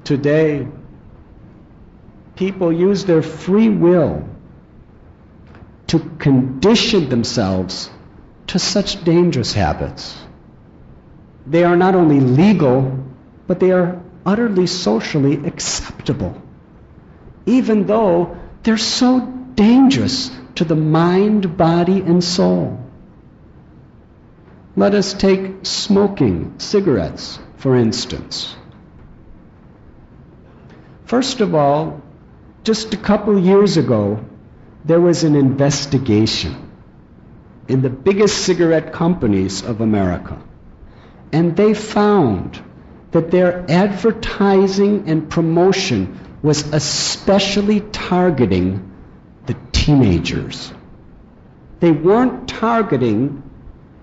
Today, people use their free will to condition themselves to such dangerous habits. They are not only legal, but they are utterly socially acceptable, even though they're so dangerous to the mind, body, and soul. Let us take smoking cigarettes, for instance. First of all, just a couple years ago, there was an investigation in the biggest cigarette companies of America, and they found that their advertising and promotion was especially targeting the teenagers. They weren't targeting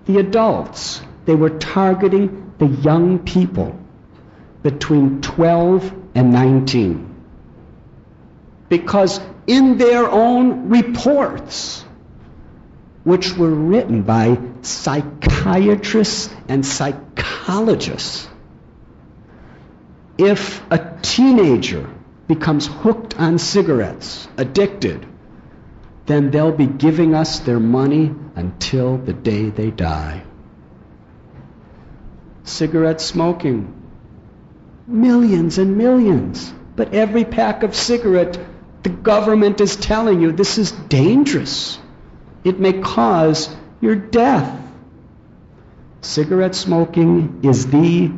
the adults. They were targeting the young people between 12 and 19. Because in their own reports, which were written by psychiatrists and psychologists, if a teenager becomes hooked on cigarettes, addicted, then they'll be giving us their money until the day they die. Cigarette smoking, millions and millions. But every pack of cigarette, the government is telling you this is dangerous. It may cause your death. Cigarette smoking is the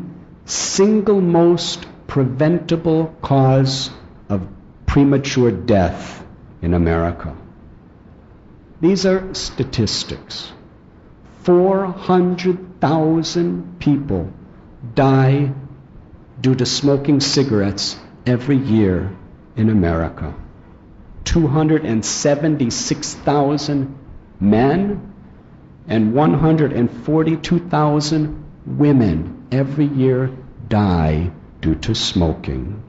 single most preventable cause of premature death in America. These are statistics. 400,000 people die due to smoking cigarettes every year in America. 276,000 men and 142,000 women every year die due to smoking.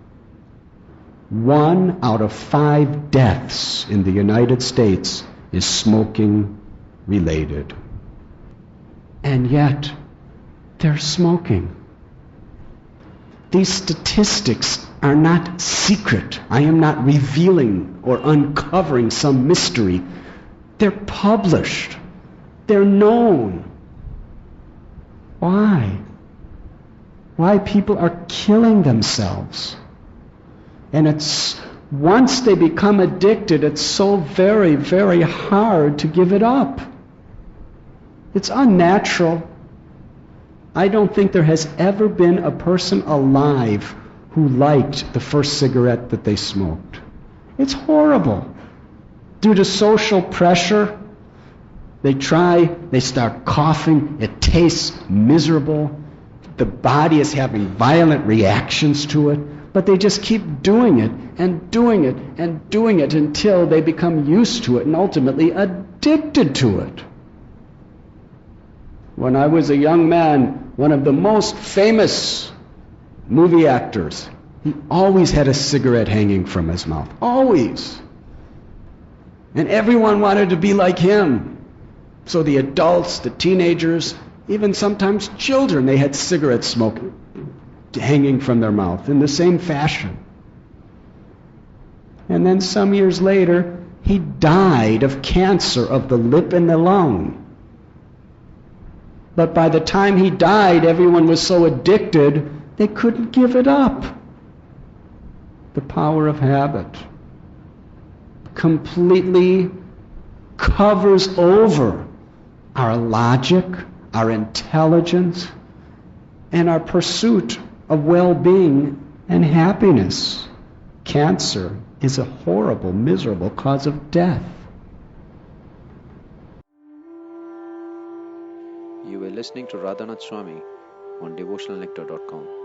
1 out of 5 deaths in the United States is smoking related. And yet, they're smoking. These statistics are not secret. I am not revealing or uncovering some mystery. They're published. They're known. Why? Why people are killing themselves. And it's once they become addicted, it's so very, very hard to give it up. It's unnatural. I don't think there has ever been a person alive who liked the first cigarette that they smoked. It's horrible. Due to social pressure, they start coughing, it tastes miserable, the body is having violent reactions to it, but they just keep doing it and doing it and doing it until they become used to it and ultimately addicted to it. When I was a young man, one of the most famous movie actors, he always had a cigarette hanging from his mouth. Always. And everyone wanted to be like him. So the adults, the teenagers, even sometimes children, they had cigarette smoke hanging from their mouth in the same fashion. And then some years later, he died of cancer of the lip and the lung. But by the time he died, everyone was so addicted, they couldn't give it up. The power of habit completely covers over our logic, our intelligence, and our pursuit of well-being and happiness. Cancer is a horrible, miserable cause of death. You were listening to Radhanath Swami on devotionalnectar.com.